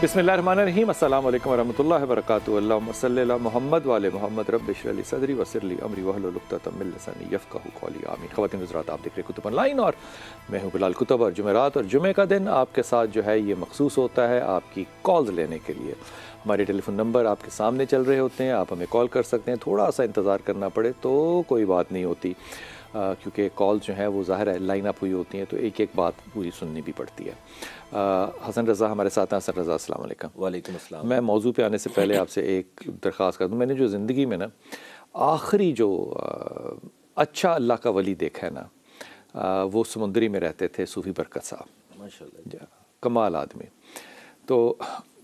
बिस्मिल्लाहिर्रहमानिर्रहीम अस्सलाम वालेकुम वरहमतुल्लाहि वबरकातुहू। अल्लाहुम्मा सल्लि अला मुहम्मद व आले मुहम्मद रब्बि इश्रह ली सदरी वयस्सिर ली अमरी वहलुल उक़दतम मिन लिसानी यफ़क़हू क़ौली आमीन। ख़वातीन हज़रात, आप देख रहे कुतुब ऑनलाइन और मैं हूँ बिलाल कुतुब। और जुमेरात और जुमे का दिन आपके साथ जो है ये मखसूस होता है आपकी कॉल्स लेने के लिए। हमारे टेलीफोन नंबर आपके सामने चल रहे होते हैं, आप हमें कॉल कर सकते हैं। थोड़ा सा इंतज़ार करना पड़े तो कोई बात नहीं होती, क्योंकि कॉल जो है वो ज़ाहिर है लाइन अप हुई होती हैं, तो एक एक बात पूरी सुननी भी पड़ती है। हसन रज़ा हमारे साथ हैं। हसन रज़ा, अस्सलाम वालेकुम। वालेकुम अस्सलाम। मैं मौजू पे आने से पहले आपसे एक दरख्वास्त कर दूँ। मैंने जो ज़िंदगी में ना आखिरी जो अच्छा अल्लाह का वली देखा है ना, वो समुंदरी में रहते थे सूफ़ी बरकत साहब। माशाल्लाह, कमाल आदमी। तो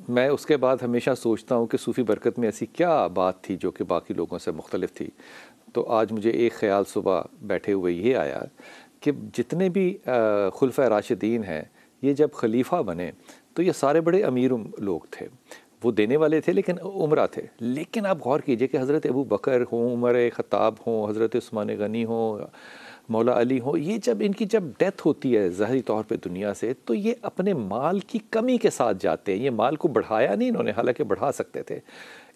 मैं उसके बाद हमेशा सोचता हूँ कि सूफ़ी बरकत में ऐसी क्या बात थी जो कि बाकी लोगों से मुख्तलिफ थी। तो आज मुझे एक ख़्याल सुबह बैठे हुए ये आया कि जितने भी खुलफ़ा राशिदीन हैं, ये जब खलीफा बने तो ये सारे बड़े अमीर लोग थे, वो देने वाले थे लेकिन उमरा थे। लेकिन आप गौर कीजिए कि हज़रत अबू बकर हों, उमर ख़त्ताब हों, हज़रत उस्मान गनी हों, मौला अली हो, ये जब इनकी डेथ होती है ज़ाहिरी तौर पे दुनिया से, तो ये अपने माल की कमी के साथ जाते हैं। ये माल को बढ़ाया नहीं इन्होंने, हालांकि बढ़ा सकते थे।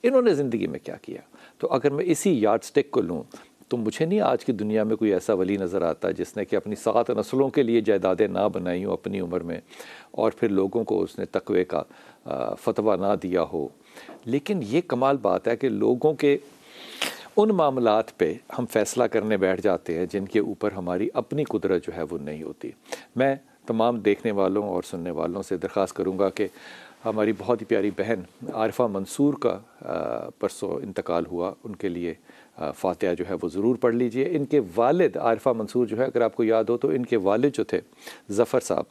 इन्होंने ज़िंदगी में क्या किया? तो अगर मैं इसी यार्डस्टिक को लूँ तो मुझे नहीं आज की दुनिया में कोई ऐसा वली नज़र आता जिसने कि अपनी 7 नस्लों के लिए जायदादें ना बनाई हो अपनी उम्र में, और फिर लोगों को उसने तकवे का फतवा ना दिया हो। लेकिन ये कमाल बात है कि लोगों के उन मामलात पे हम फ़ैसला करने बैठ जाते हैं जिनके ऊपर हमारी अपनी कुदरत जो है वो नहीं होती। मैं तमाम देखने वालों और सुनने वालों से दरख्वास्त करूँगा कि हमारी बहुत ही प्यारी बहन आरिफा मंसूर का परसों इंतकाल हुआ, उनके लिए फ़ातिहा जो है वो ज़रूर पढ़ लीजिए। इनके वालिद आरिफा मंसूर जो है, अगर आपको याद हो तो इनके वालिद जो थे ज़फ़र साहब,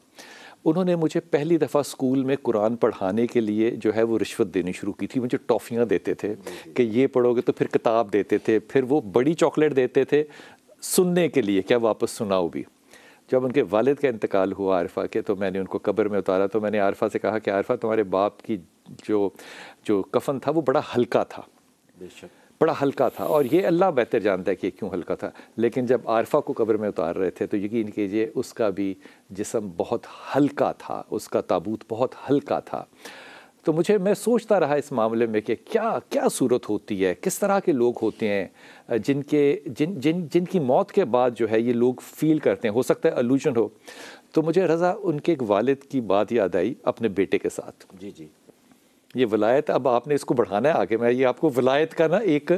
उन्होंने मुझे पहली दफ़ा स्कूल में कुरान पढ़ाने के लिए जो है वो रिश्वत देनी शुरू की थी। मुझे टॉफ़ियाँ देते थे कि ये पढ़ोगे, तो फिर किताब देते थे, फिर वो बड़ी चॉकलेट देते थे सुनने के लिए, क्या वापस सुनाओ भी। जब उनके वालिद का इंतकाल हुआ आरिफा के, तो मैंने उनको कब्र में उतारा, तो मैंने आरिफा से कहा कि आरिफा, तुम्हारे बाप की जो कफन था वो बड़ा हल्का था, बेशक बड़ा हल्का था, और ये अल्लाह बेहतर जानता है कि क्यों हल्का था। लेकिन जब आरिफा को कब्र में उतार रहे थे तो यकीन कीजिए उसका भी जिस्म बहुत हल्का था, उसका ताबूत बहुत हल्का था। तो मैं सोचता रहा इस मामले में कि क्या सूरत होती है, किस तरह के लोग होते हैं जिनकी मौत के बाद जो है ये लोग फ़ील करते हैं। हो सकता है अलूजन हो। तो मुझे रज़ा उनके एक वालिद की बात याद आई अपने बेटे के साथ। जी, ये वलायत, अब आपने इसको बढ़ाना है आगे। मैं ये आपको वलायत का ना एक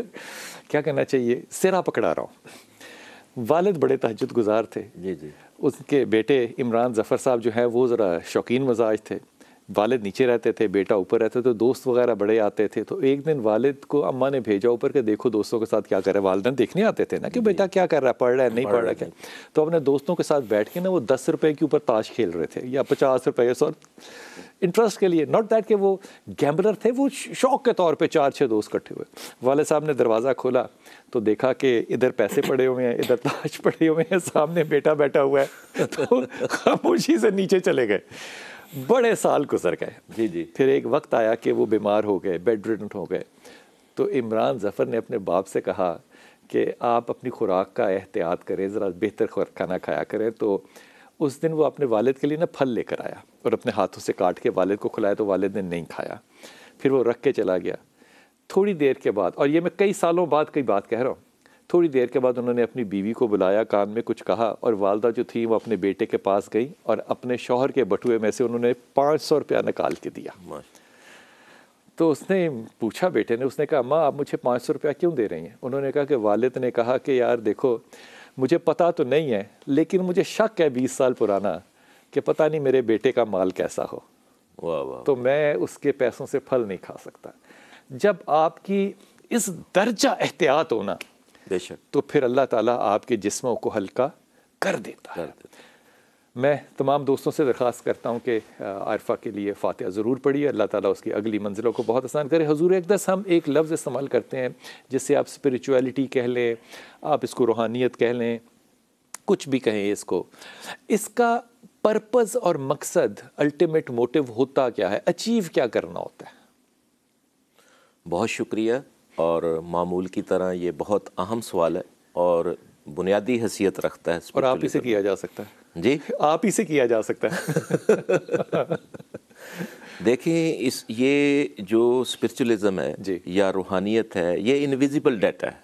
क्या कहना चाहिए सिरा पकड़ा रहा हूँ। वालिद बड़े तहज्जुद गुजार थे। जी। उसके बेटे इमरान ज़फ़र साहब जो है वो ज़रा शौकीन मजाज थे। वालिद नीचे रहते थे, बेटा ऊपर रहते थे, तो दोस्त वगैरह बड़े आते थे। तो एक दिन वालिद को अम्मा ने भेजा ऊपर के देखो दोस्तों के साथ क्या कर रहा है। वालिदैन देखने आते थे ना कि बेटा क्या कर रहा है, पढ़ रहा है नहीं पढ़ रहा है क्या। तो अपने दोस्तों के साथ बैठ के ना वो 10 रुपए के ऊपर ताश खेल रहे थे, या 50 रुपए, इंटरेस्ट के लिए। नॉट दैट कि वो गैम्बलर थे, वो शौक के तौर पे 4-6 दोस्त इकट्ठे हुए। वाले साहब ने दरवाज़ा खोला तो देखा कि इधर पैसे पड़े हुए हैं, इधर ताश पड़े हुए हैं, सामने बेटा बैठा हुआ है। तो खामोशी से नीचे चले गए। बड़े साल गुजर गए। जी। फिर एक वक्त आया कि वो बीमार हो गए, बेड रिडन हो गए। तो इमरान ज़फ़र ने अपने बाप से कहा कि आप अपनी खुराक का एहतियात करें, ज़रा बेहतर खाना खाया करें। तो उस दिन वो अपने वालिद के लिए ना फल लेकर आया और अपने हाथों से काट के वालिद को खिलाया, तो वालिद ने नहीं खाया। फिर वो रख के चला गया। थोड़ी देर के बाद, और ये मैं कई सालों बाद की बात कह रहा हूँ, थोड़ी देर के बाद उन्होंने अपनी बीवी को बुलाया, कान में कुछ कहा, और वालदा जो थी वो अपने बेटे के पास गई और अपने शौहर के बटुए में से उन्होंने 500 रुपया निकाल के दिया। तो उसने पूछा बेटे ने, उसने कहा अम्मा आप मुझे 500 रुपया क्यों दे रही हैं? उन्होंने कहा कि वालिद ने कहा कि यार देखो, मुझे पता तो नहीं है लेकिन मुझे शक है 20 साल पुराना कि पता नहीं मेरे बेटे का माल कैसा हो। वाह। तो मैं उसके पैसों से फल नहीं खा सकता। जब आपकी इस दर्जा एहतियात होना, बेशक, तो फिर अल्लाह ताला आपके जिस्मों को हल्का कर देता है। मैं तमाम दोस्तों से दरख्वास्त करता हूँ कि आरिफा के लिए फ़ातिहा ज़रूर पढ़िए। अल्लाह ताला उसकी अगली मंजिलों को बहुत आसान करे। हुजूर अक़दस हम एक लफ्ज़ इस्तेमाल करते हैं जिससे आप स्पिरिचुअलिटी कह लें, आप इसको रूहानियत कह लें, कुछ भी कहें इसको। इसका पर्पज़ और मकसद, अल्टीमेट मोटिव होता क्या है, अचीव क्या करना होता है? बहुत शुक्रिया। और मामूल की तरह ये बहुत अहम सवाल है और बुनियादी हैसियत रखता है। और आप इसे किया जा सकता है जी, आप ही से किया जा सकता है। देखें, ये जो स्पिरिचुअलिज्म है या रूहानियत है, ये इनविजिबल डाटा है।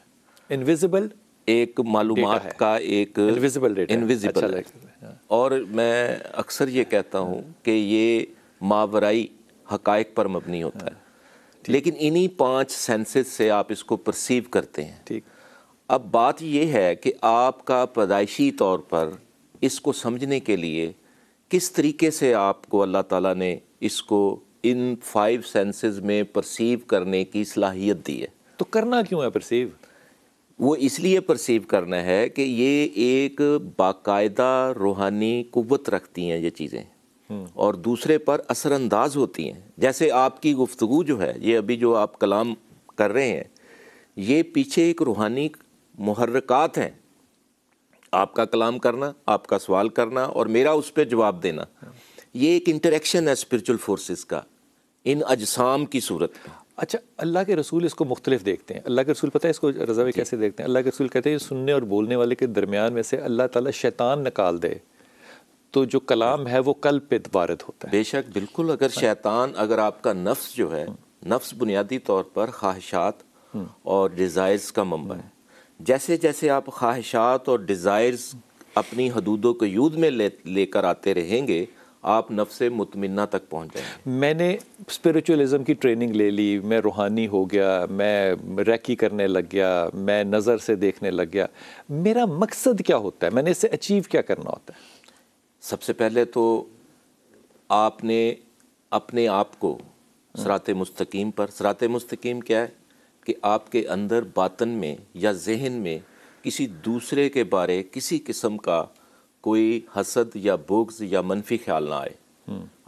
इनविजिबल एक मालूमात का एक इनविजिबल डेटा, इनविजिबल है। और मैं अक्सर ये कहता हूँ कि ये मावराई हकायक पर मबनी होता है, लेकिन इन्हीं 5 सेंसेस से आप इसको परसीव करते हैं। ठीक। अब बात ये है कि आपका पैदाइशी तौर पर इसको समझने के लिए किस तरीके से आपको अल्लाह ताला ने इसको इन 5 सेंसेस में परसीव करने की सलाहियत दी है। तो करना क्यों है परसीव? वो इसलिए परसीव करना है कि ये एक बाकायदा रूहानी कुव्वत रखती हैं ये चीज़ें, और दूसरे पर असरअंदाज होती हैं। जैसे आपकी गुफ्तगू जो है, ये अभी जो आप कलाम कर रहे हैं, ये पीछे एक रूहानी मुहर्रकात हैं। आपका कलाम करना, आपका सवाल करना और मेरा उस पर जवाब देना, ये एक इंटरेक्शन है स्पिरिचुअल फोर्सेस का इन अजसाम की सूरत में। अच्छा, अल्लाह के रसूल इसको मुख्तलिफ देखते हैं। अल्लाह के रसूल पता है इसको रज़ा भाई कैसे देखते हैं? अल्लाह के रसूल कहते हैं सुनने और बोलने वाले के दरमियान में से अल्लाह ताला शैतान निकाल दे तो जो कलाम है वो कल्ब पे वारिद होता है। बेशक, बिल्कुल। अगर शैतान, अगर आपका नफ्स जो है, नफ्स बुनियादी तौर पर ख्वाहिशात और डिज़ायर्स का मंबा है। जैसे जैसे आप ख्वाहिशात और डिज़ायर्स अपनी हदूदों को यूद में लेकर आते रहेंगे, आप नफ्स मुतमिन्ना तक पहुंच जाएंगे। मैंने स्पिरिचुअलिज्म की ट्रेनिंग ले ली, मैं रूहानी हो गया, मैं रैकी करने लग गया, मैं नज़र से देखने लग गया। मेरा मकसद क्या होता है? मैंने इससे अचीव क्या करना होता है? सबसे पहले तो आपने अपने आप को सिराते मुस्तकीम पर, सिराते मुस्तकीम क्या है कि आपके अंदर बातन में या जहन में किसी दूसरे के बारे किसी किस्म का कोई हसद या बुग़्ज़ या मनफी ख्याल ना आए।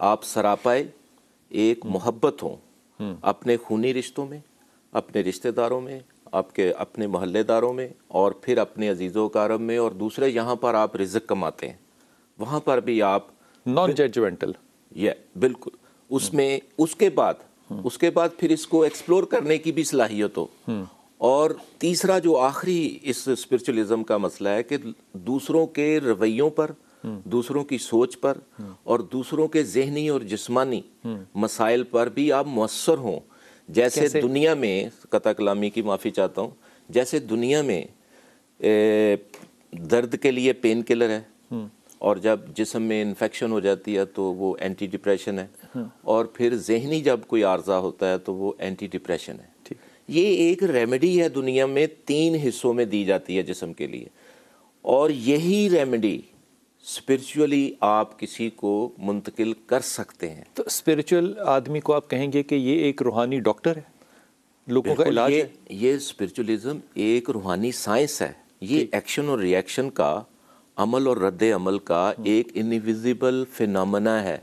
आप सरापाए एक मोहब्बत हो अपने खूनी रिश्तों में, अपने रिश्तेदारों में, आपके अपने मोहल्लेदारों में, और फिर अपने अजीज़ों कारब में, और दूसरे यहाँ पर आप रिज़्क़ कमाते हैं, वहाँ पर भी आप नॉन जजमेंटल। ये बिल्कुल। उसमें उसके बाद फिर इसको एक्सप्लोर करने की भी सलाहियत हो। और तीसरा जो आखिरी इस स्पिरिचुअलिज्म का मसला है कि दूसरों के रवैयों पर, दूसरों की सोच पर और दूसरों के जहनी और जिस्मानी मसाइल पर भी आप मुअस्सर हों। जैसे दुनिया में, कता कलामी की माफ़ी चाहता हूँ, जैसे दुनिया में दर्द के लिए पेन किलर है, और जब जिस्म में इन्फेक्शन हो जाती है तो वो एंटी डिप्रेशन है, और फिर जहनी जब कोई आर्जा होता है तो वो एंटी डिप्रेशन है। ये एक रेमेडी है, दुनिया में 3 हिस्सों में दी जाती है जिस्म के लिए, और यही रेमेडी स्पिरिचुअली आप किसी को मुंतकिल कर सकते हैं। तो स्पिरिचुअल आदमी को आप कहेंगे कि ये एक रूहानी डॉक्टर है, लोगों का इलाज है। ये स्पिरिचुअलिज्म एक रूहानी साइंस है। ये एक्शन और रिएक्शन का, अमल और रद्द अमल का एक इनविजिबल फिनोमेना है।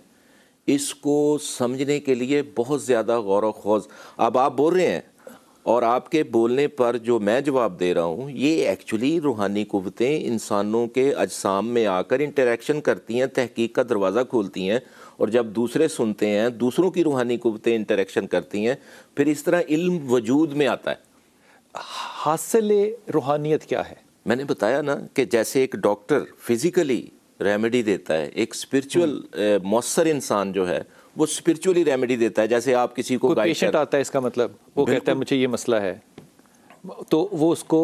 इसको समझने के लिए बहुत ज़्यादा गौर व खौज। अब आप बोल रहे हैं और आपके बोलने पर जो मैं जवाब दे रहा हूँ, ये एक्चुअली रूहानी कुव्वतें इंसानों के अजसाम में आकर इंटरेक्शन करती हैं, तहकीक का दरवाज़ा खोलती हैं, और जब दूसरे सुनते हैं, दूसरों की रूहानी कुव्वतें इंटरेक्शन करती हैं, फिर इस तरह इल्म वजूद में आता है। हासिल रूहानियत क्या है? मैंने बताया ना कि जैसे एक डॉक्टर फिजिकली रेमेडी देता है, एक स्पिरिचुअल मौसर इंसान जो है वो स्पिरिचुअली रेमेडी देता है। जैसे आप किसी को पेशेंट आता है, इसका मतलब वो कहता है मुझे ये मसला है, तो वो उसको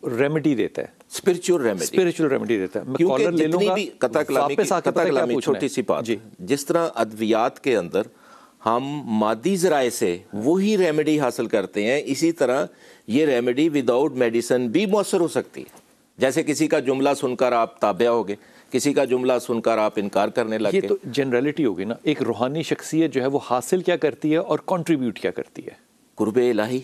रेमेडी देता है, स्पिरिचुअल रेमेडी देता है। मैं कॉलर ले लूंगा, कता कलामी छोटी सी बात, जिस तरह अद्वियात के अंदर हम मादी ज़राए से वही रेमेडी हासिल करते हैं, इसी तरह ये रेमेडी विदाउट मेडिसिन भी मौसर हो सकती है। जैसे किसी का जुमला सुनकर आप ताबिया हो गए, किसी का जुमला सुनकर आप इनकार करने लगे। ये तो जनरलिटी होगी ना। एक रूहानी शख्सियत जो है वो हासिल क्या करती है और कंट्रीब्यूट क्या करती है? कुर्बे इलाही।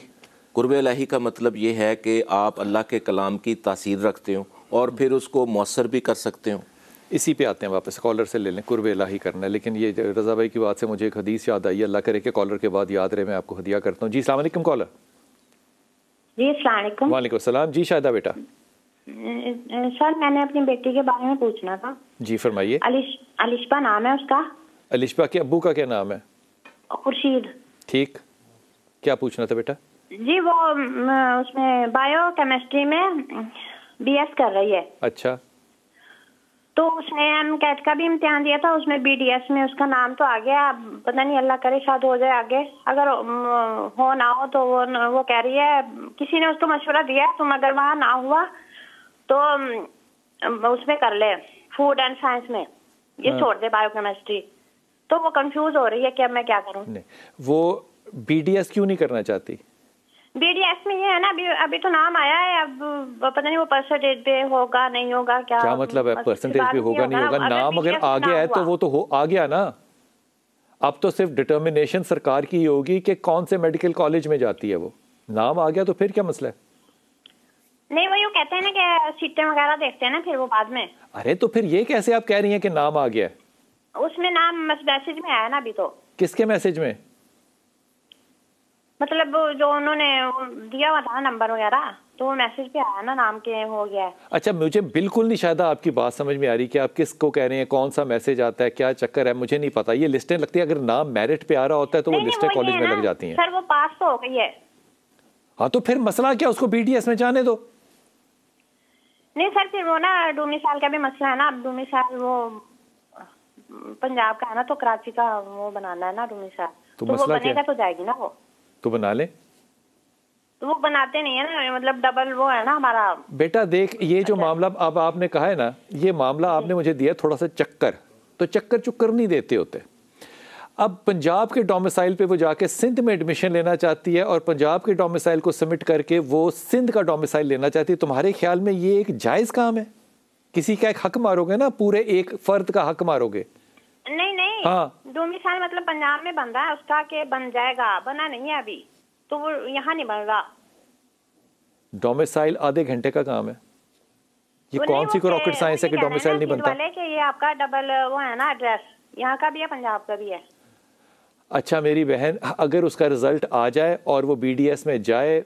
कुर्बे इलाही का मतलब ये है कि आप अल्लाह के कलाम की तासीर रखते हो और फिर उसको मौसर भी कर सकते हो। इसी पे आते हैं वापस, कॉलर से ले लें, कुर्बे इलाही करना है। लेकिन ये रज़ा भाई की बात से मुझे एक हदीस याद आई है, अल्लाह करे कि कॉलर के बाद याद रहे, मैं आपको हदिया करता हूँ। जी अस्सलाम वालेकुम कॉलर। जी अस्सलाम वालेकुम। वालेकुम सलाम। जी शाहिदा बेटा। सर मैंने अपनी बेटी के बारे में पूछना था। जी फरमाइए। अलिशबा नाम है उसका। अलिशबा के अब्बू का क्या नाम है? खुर्शीद। ठीक, क्या पूछना था बेटा? जी वो उसमें बायो केमिस्ट्री में BS कर रही है। अच्छा। तो उसने कैट का भी इम्तिहान दिया था, उसमें बीडीएस में उसका नाम तो आ गया, पता नहीं अल्लाह करे शायद हो जाए आगे, अगर हो ना हो तो वो कह रही है, किसी ने उसको मशवरा दिया तुम अगर वहाँ ना हुआ तो उसमें कर ले, फूड एंड साइंस में ये छोड़ दे बायोकेमिस्ट्री। तो वो कंफ्यूज हो रही है कि अब मैं क्या करूँ। वो बीडीएस क्यों नहीं करना चाहती? बीडीएस में ये है ना, अभी तो नाम आया है, अब पता नहीं वो परसेंटेज पे होगा नहीं होगा, क्या मतलब है परसेंटेज पे होगा नहीं होगा? नाम अगर आ गया है तो वो तो आ गया ना। अब तो सिर्फ डिटर्मिनेशन सरकार की होगी कि कौन से मेडिकल कॉलेज में जाती है। वो नाम आ गया तो फिर क्या मसला है? नहीं वो यूँ कहते हैं ना कि सीटें वगैरह देखते हैं ना फिर वो बाद में। अरे तो फिर ये कैसे आप कह रही हैं कि नाम आ गया है? उसमें नाम मैसेज में आया ना अभी तो। किसके मैसेज में? मतलब जो उन्होंने दिया हुआ था नंबर वगैरह, तो वो मैसेज पे आया ना नाम के हो गया है। अच्छा, मुझे बिल्कुल नहीं शायद आपकी बात समझ में आ रही कि आप किसको कह रहे हैं, कौन सा मैसेज आता है, क्या चक्कर है, मुझे नहीं पता। ये लिस्टें लगती है, अगर नाम मेरिट पे आ रहा होता है तो वो लिस्टें कॉलेज में लग जाती हैं। सर वो पास तो हो गई है। हाँ तो फिर मसला क्या, उसको बीडीएस में जाने दो। नहीं सर फिर वो ना डोमिसाइल का भी मसला है ना, अब डोमिसाइल वो पंजाब का है ना, तो कराची का वो बनाना है ना डोमिसाइल, तो वो बनेगा तो जाएगी ना वो। तो बना ले। तो वो बनाते नहीं है ना, मतलब डबल वो है ना हमारा। बेटा देख, ये जो मामला अब आपने कहा है ना, ये मामला आपने मुझे दिया थोड़ा सा चक्कर, तो चक्कर चुक्कर नहीं देते होते। अब पंजाब के डोमिसाइल पे वो जाके सिंध में एडमिशन लेना चाहती है और पंजाब के डोमिसाइल को सबमिट करके वो सिंध का डोमिसाइल लेना चाहती है। तुम्हारे ख्याल में ये एक जायज़ काम है? किसी का एक हक मारोगे ना, पूरे एक फर्द का हक मारोगे। नहीं नहीं, हाँ, डोमिसाइल मतलब पंजाब में बन रहा है उसका, के बन जाएगा, बना नहीं है अभी, तो वो यहाँ नहीं बन रहा। डोमिसाइल आधे घंटे का काम है। ये कौन सी रॉकेट साइंस है कि डोमिसाइल नहीं बनता? कि ये आपका डबल वो है ना एड्रेस, यहाँ का भी है पंजाब का भी है। अच्छा मेरी बहन, अगर उसका रिजल्ट आ जाए और वो बीडीएस में जाए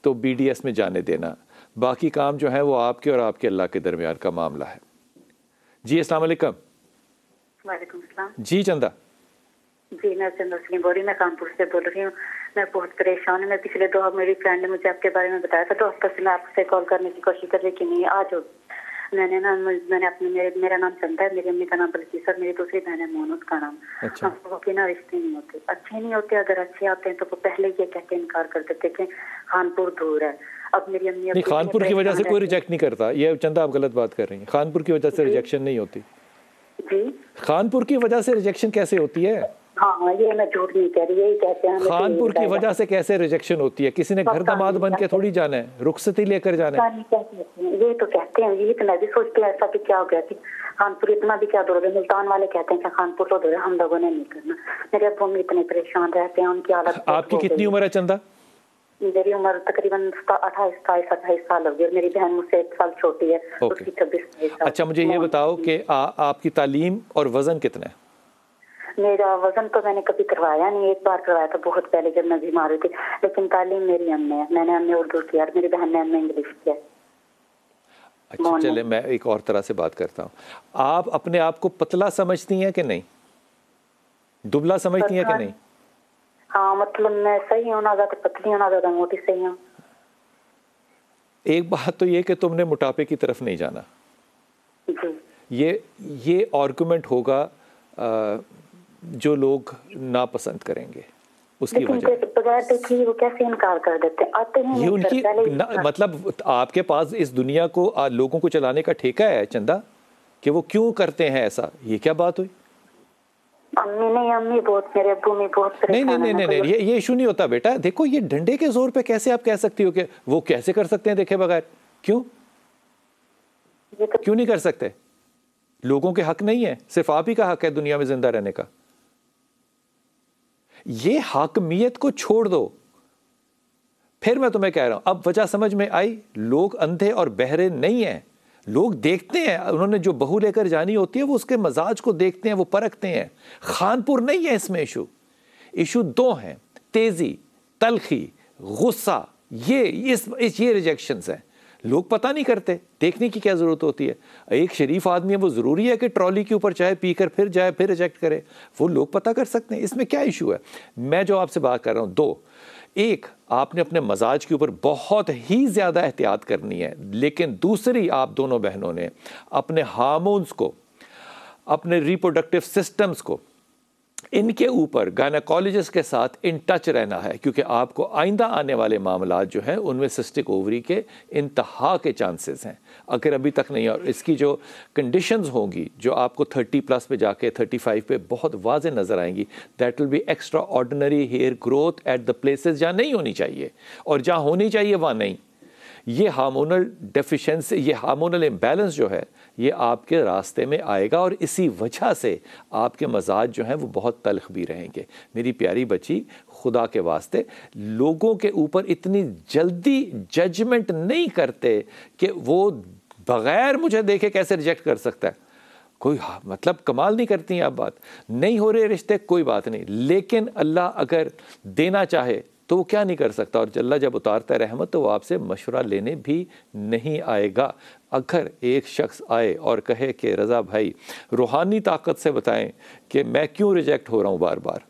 तो बीडीएस में जाने देना, बाकी काम जो है वो आपके और आपके अल्लाह के दरमियान का मामला है। जी अस्सलाम वालेकुम। वालेकुम सलाम। जी चंदा। जी मैं चंदा सिंह बोल रही, मैं कानपुर से बोल रही हूँ। मैं बहुत परेशान हूँ। मैं पिछले 2 हफ्ते मेरी फ्रेंड ने मुझे आपके बारे में बताया था, 2 हफ्ते से मैं आपसे कॉल करने की कोशिश कर रही कि नहीं आज मैंने अपने मेरा नाम चंदा है, मेरी अम्मी का नाम बल्किस है, मेरी दूसरी बहन है मोनूत का नाम। अच्छा। हम लोगों के ना रिश्ते नहीं होते, अच्छे नहीं होते। अगर अच्छे आते हैं तो वो पहले ये कहते इनकार कर देते कि खानपुर दूर है। अब मेरी अम्मी नहीं, खानपुर की वजह से कोई रिजेक्ट नहीं करता। ये चंदा आप गलत बात कर रही हैं। खानपुर की वजह से रिजेक्शन नहीं होती। जी खानपुर की वजह से रिजेक्शन कैसे होती है? हाँ ये मैं झूठ नहीं कह रही, यही कहते हैं। खानपुर की वजह से कैसे रिजेक्शन होती है? किसी ने घर दामाद बन के थोड़ी जाना है, रुखसती लेकर जाना है। ये तो कहते हैं, यही तो मैं भी सोचती हूँ ऐसा भी क्या हो गया कि खानपुर इतना भी क्या दूर है। मुल्तान वाले कहते हैं कि खानपुर तो दूर है, हम लोगों ने नहीं करना। मेरे अब्बू अम्मी इतने परेशान रहते हैं, उनकी हालत। आपकी कितनी उम्र है चंदा? मेरी उम्र तकरीबन 28 साल हो गई। मेरी बहन मुझसे 1 साल छोटी है, उसकी 26 साल। अच्छा मुझे ये बताओ कि आपकी तालीम और वजन कितना है? मेरा वजन तो मैंने कभी करवाया नहीं, 1 बार करवाया था बहुत पहले जब मैं बीमार हुई थी, लेकिन तालीम मेरी एमए है। मैंने एमए उर्दू किया, मेरी बहन ने एमए इंग्लिश किया। अच्छा चले, मैं एक और तरह से बात करता हूँ। आप अपने आप को पतला समझती हैं कि नहीं, दुबला समझती हैं कि नहीं? हाँ मतलब मैं सही हूँ, ना ज्यादा पतली हूँ ना ज्यादा मोटी, सही हूँ। एक बात तो ये कि तुमने मोटापे की तरफ नहीं जाना। ये आर्गुमेंट होगा जो लोग नापसंद करेंगे, उसकी वजह बगैर देखे वो कैसे इनकार कर देते हैं, आते ही ये उनकी मतलब आपके पास इस दुनिया को लोगों को चलाने का ठेका है चंदा, कि वो क्यों करते हैं ऐसा। ये क्या बात हुई? अम्मी बहुत, मेरे अब्बू में बहुत नहीं, ये इशू नहीं होता बेटा। देखो ये डंडे के जोर पे कैसे आप कह सकती हो कि वो कैसे कर सकते हैं देखे बगैर? क्यों नहीं कर सकते? लोगों के हक नहीं है, सिर्फ आप ही का हक है दुनिया में जिंदा रहने का। ये हाकमियत को छोड़ दो। फिर मैं तुम्हें कह रहा हूं, अब वजह समझ में आई। लोग अंधे और बहरे नहीं हैं, लोग देखते हैं। उन्होंने जो बहू लेकर जानी होती है वो उसके मजाज को देखते हैं, वो परखते हैं। खानपुर नहीं है इसमें इशू 2 हैं, तेजी, तलखी, गुस्सा। ये रिजेक्शंस हैं। लोग पता नहीं करते, देखने की क्या जरूरत होती है। एक शरीफ आदमी है, वो जरूरी है कि ट्रॉली के ऊपर चाय पीकर फिर जाए फिर रिजेक्ट करे? वो लोग पता कर सकते हैं, इसमें क्या इशू है? मैं जो आपसे बात कर रहा हूं 2 एक, आपने अपने मजाज के ऊपर बहुत ही ज़्यादा एहतियात करनी है, लेकिन दूसरी, आप दोनों बहनों ने अपने हार्मोन्स को, अपने रिप्रोडक्टिव सिस्टम्स को, इनके ऊपर गायनेकोलॉजिस्ट के साथ इन टच रहना है, क्योंकि आपको आइंदा आने वाले मामलात जो हैं उनमें सिस्टिक ओवरी के इंतहा के चांसेस हैं अगर अभी तक नहीं। और इसकी जो कंडीशंस होंगी जो आपको 30+ पे जाके 35 पे बहुत वाज़े नज़र आएंगी, that will be extraordinary hair growth at the places जहाँ नहीं होनी चाहिए, और जहाँ होनी चाहिए वहाँ नहीं। ये हार्मोनल डेफिशिएंसी, ये हार्मोनल इम्बैलेंस जो है, ये आपके रास्ते में आएगा, और इसी वजह से आपके मजाज जो हैं वो बहुत तल्ख भी रहेंगे। मेरी प्यारी बच्ची, खुदा के वास्ते लोगों के ऊपर इतनी जल्दी जजमेंट नहीं करते कि वो बग़ैर मुझे देखे कैसे रिजेक्ट कर सकता है। कोई मतलब कमाल नहीं करती हैं आप, बात नहीं हो रहे रिश्ते, कोई बात नहीं, लेकिन अल्लाह अगर देना चाहे तो वो क्या नहीं कर सकता। और अल्लाह जब उतारता है रहमत तो वो आपसे मशवरा लेने भी नहीं आएगा। अगर एक शख्स आए और कहे कि रज़ा भाई रूहानी ताकत से बताएं कि मैं क्यों रिजेक्ट हो रहा हूँ बार बार,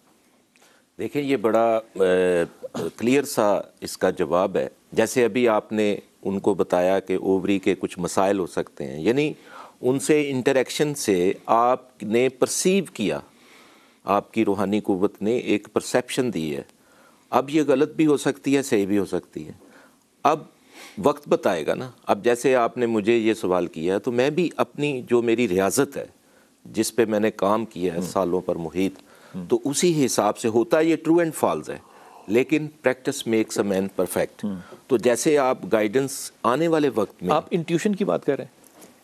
देखें ये बड़ा क्लियर सा इसका जवाब है। जैसे अभी आपने उनको बताया कि ओवरी के कुछ मसाइल हो सकते हैं, यानी उनसे इंटरेक्शन से आपने परसीव किया, आपकी रूहानी कुव्वत ने एक परसेप्शन दी है। अब ये गलत भी हो सकती है, सही भी हो सकती है, अब वक्त बताएगा ना। अब जैसे आपने मुझे ये सवाल किया, तो मैं भी अपनी जो मेरी रियाजत है, जिस पे मैंने काम किया है सालों पर मुहित, तो उसी हिसाब से होता है। ये ट्रू एंड फॉल्स है, लेकिन practice makes a man perfect. तो जैसे आप गाइडेंस आने वाले वक्त में, आप इंट्यूशन की बात कर रहे हैं,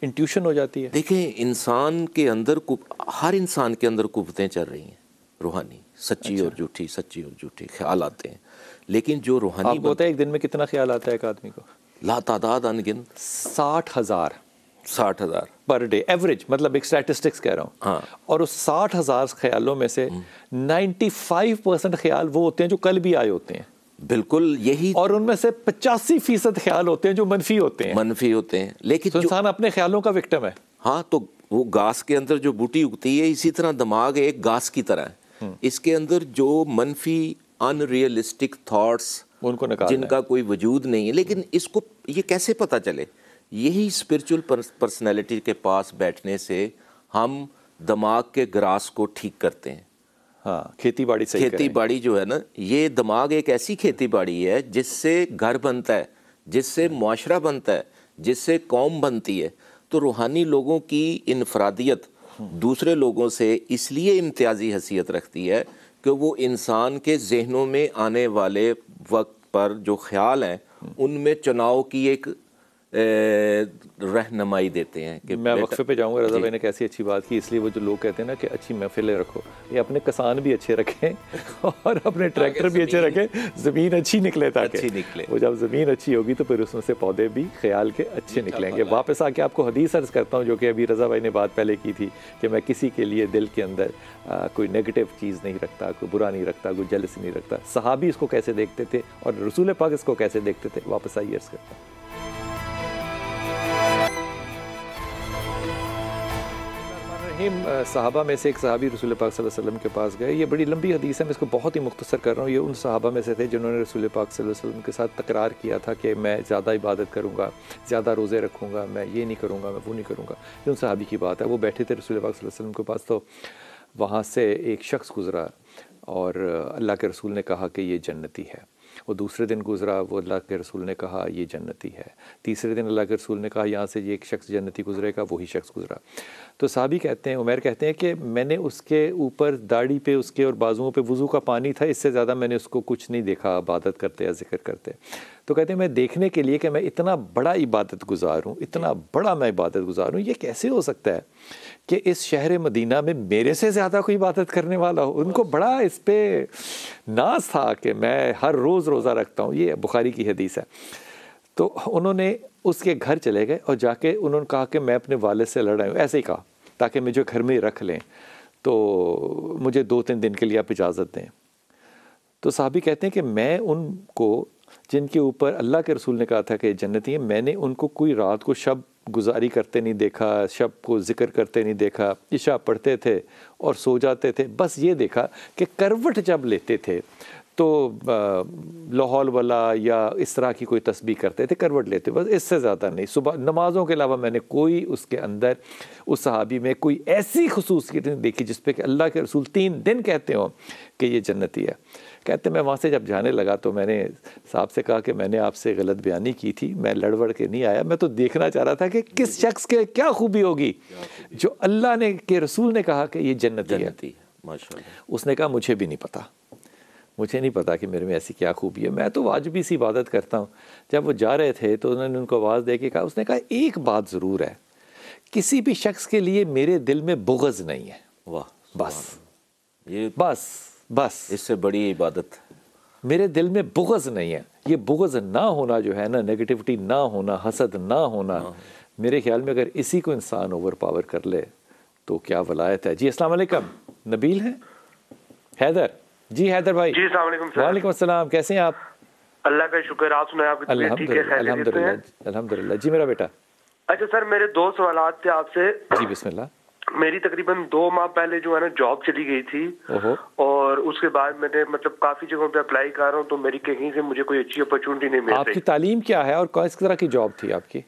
इंट्यूशन हो जाती है। देखें इंसान के अंदर, हर इंसान के अंदर कुव्वतें चल रही हैं रूहानी, सच्ची और झूठी, सच्ची और झूठी ख्याल आते हैं। लेकिन जो रूहानी आपको पता है एक दिन में कितना ख्याल आता है एक आदमी को? लातादाद अनगिनत, 60,000 पर डे एवरेज, मतलब एक स्टैटिस्टिक्स कह रहा हूँ। हाँ। और उस 60,000 ख्यालों में से 95% ख्याल वो होते हैं जो कल भी आए होते हैं, बिल्कुल यही, और उनमें से 85% ख्याल होते हैं जो मनफी होते हैं। लेकिन तो इंसान अपने ख्यालों का विक्टिम है। हाँ, तो वो घास के अंदर जो बूटी उगती है, इसी तरह दिमाग एक घास की तरह है। इसके अंदर जो मनफी अनरियलिस्टिक थॉट्स, उनको निकालना जिनका कोई वजूद नहीं है, लेकिन इसको ये कैसे पता चले? यही स्पिरिचुअल पर्सनैलिटी के पास बैठने से हम दिमाग के ग्रास को ठीक करते हैं। हाँ, खेती बाड़ी सही करें। खेती बाड़ी जो है ना, ये दिमाग एक ऐसी खेती बाड़ी है जिससे घर बनता है, जिससे मुआशरा बनता है, जिससे कौम बनती है। तो रूहानी लोगों की इनफरादियत दूसरे लोगों से इसलिए इम्तियाजी हैसियत रखती है कि वो इंसान के जहनों में आने वाले वक्त पर जो ख्याल हैं उनमें चुनाव की एक रहनुमाई देते हैं कि मैं वक्फे पे जाऊंगा। रज़ा भाई ने कैसी अच्छी बात की, इसलिए वो जो लोग कहते हैं ना कि अच्छी महफिलें रखो, ये अपने किसान भी अच्छे रखें और अपने ट्रैक्टर भी अच्छे रखें, ज़मीन अच्छी निकले, ताकि अच्छी निकले। वो जब ज़मीन अच्छी होगी तो फिर उसमें से पौधे भी ख्याल के अच्छे निकलेंगे। वापस आके आपको हदीस अर्ज़ करता हूँ, जो कि अभी रज़ा भाई ने बात पहले की थी कि मैं किसी के लिए दिल के अंदर कोई नेगेटिव चीज़ नहीं रखता, कोई बुरा नहीं रखता, कोई जेलसी नहीं रखता। सहाबी इसको कैसे देखते थे और रसूल पाक इसको कैसे देखते थे, वापस आइए अर्ज़ करता हूँ। सहाबा में से एक सहाबी रसूल पाक सल्लल्लाहु अलैहि वसल्लम के पास गए। ये बड़ी लंबी हदीस है, मैं इसको बहुत ही मुख्तसर कर रहा हूँ। ये उन सहाबा में से थे जिन्होंने रसूल पाक सल्लल्लाहु अलैहि वसल्लम के साथ तकरार किया था कि मैं ज़्यादा इबादत करूँगा, ज़्यादा रोज़े रखूँगा, मैं ये नहीं करूँगा, मैं वो नहीं करूँगा। ये उन सहाबी की बात है। वो बैठे थे रसूल पाक सल्लल्लाहु अलैहि वसल्लम के पास, तो वहाँ से एक शख्स गुज़रा और अल्लाह के रसूल ने कहा कि ये जन्नती है। वो दूसरे दिन गुज़रा, वो अल्लाह के रसूल ने कहा ये जन्नती है। तीसरे दिन अल्लाह के रसूल ने कहा यहाँ से ये एक शख्स जन्नती गुज़रेगा, वही शख्स गुज़रा। तो साहबी कहते हैं, उमर कहते हैं कि मैंने उसके ऊपर दाढ़ी पे, उसके और बाजुओं पे वज़ू का पानी था, इससे ज़्यादा मैंने उसको कुछ नहीं देखा इबादत करते या ज़िक्र करते। तो कहते हैं मैं देखने के लिए कि मैं इतना बड़ा इबादत गुज़ार हूँ, इतना बड़ा मैं इबादत गुज़ार हूँ, ये कैसे हो सकता है कि इस शहर मदीना में मेरे से ज़्यादा कोई इबादत करने वाला हो। उनको बड़ा इस पर नाज था कि मैं हर रोज़ रोज़ा रखता हूँ। ये बुखारी की हदीस है। तो उन्होंने उसके घर चले गए और जाके उन्होंने कहा कि मैं अपने वालिद से लड़ रहा हूँ, ऐसे ही कहा, ताकि मुझे घर में ही रख लें, तो मुझे 2-3 दिन के लिए आप इजाज़त दें। तो साहबी कहते हैं कि मैं उनको, जिनके ऊपर अल्लाह के रसूल ने कहा था कि जन्नती है, मैंने उनको कोई रात को शब गुजारी करते नहीं देखा, शब को ज़िक्र करते नहीं देखा, इशा पढ़ते थे और सो जाते थे। बस ये देखा कि करवट जब लेते थे तो लाहौल वाला या इस तरह की कोई तस्बीह करते थे, करवट लेते, बस इससे ज़्यादा नहीं। सुबह नमाज़ों के अलावा मैंने कोई उसके अंदर उस सहाबी में कोई ऐसी खुसूसियत नहीं देखी जिस पे कि अल्लाह के रसूल 3 दिन कहते हों कि ये जन्नती है। कहते मैं वहाँ से जब जाने लगा तो मैंने साहब से कहा कि मैंने आपसे गलत बयानी की थी, मैं लड़वड़ के नहीं आया, मैं तो देखना चाह रहा था कि किस शख्स के क्या खूबी होगी जो अल्लाह ने के रसूल ने कहा कि ये जन्नती है। माशाअल्लाह। उसने कहा मुझे भी नहीं पता, मुझे नहीं पता कि मेरे में ऐसी क्या खूबी है, मैं तो वाजिबी सी इबादत करता हूँ। जब वो जा रहे थे तो उन्होंने उनको आवाज़ दे के कहा, उसने कहा एक बात ज़रूर है, किसी भी शख्स के लिए मेरे दिल में बुग़्ज़ नहीं है। वाह, बस ये बस इससे बड़ी इबादत मेरे दिल में बुग़्ज़ नहीं है। ये बुग़्ज़ ना होना जो है ना, नेगेटिविटी ना होना, हसद ना होना, मेरे ख्याल में अगर इसी को इंसान ओवर पावर कर ले तो क्या वलायत है। जी अस्सलाम वालेकुम, नबील हैं? हैदर जी, हैदर भाई जी अस्सलाम वालेकुम सर। वालेकुम अस्सलाम, कैसे हैं आप? अल्लाह का शुक्र, आप सुनाए आपकी तबीयत ठीक है? अल्हम्दुलिल्लाह अल्हम्दुलिल्लाह। जी मेरा बेटा। अच्छा सर, मेरे 2 सवालात थे आपसे। जी बिस्मिल्लाह। मेरी तकरीबन 2 माह पहले जो है ना जॉब चली गई थी, और उसके बाद मैंने मतलब काफी जगहों पे अप्लाई कर रहा हूँ, तो मेरी कहीं से मुझे कोई अच्छी अपॉर्चुनिटी नहीं मिल रही। आपकी तालीम क्या है और किस तरह की जॉब थी आपकी?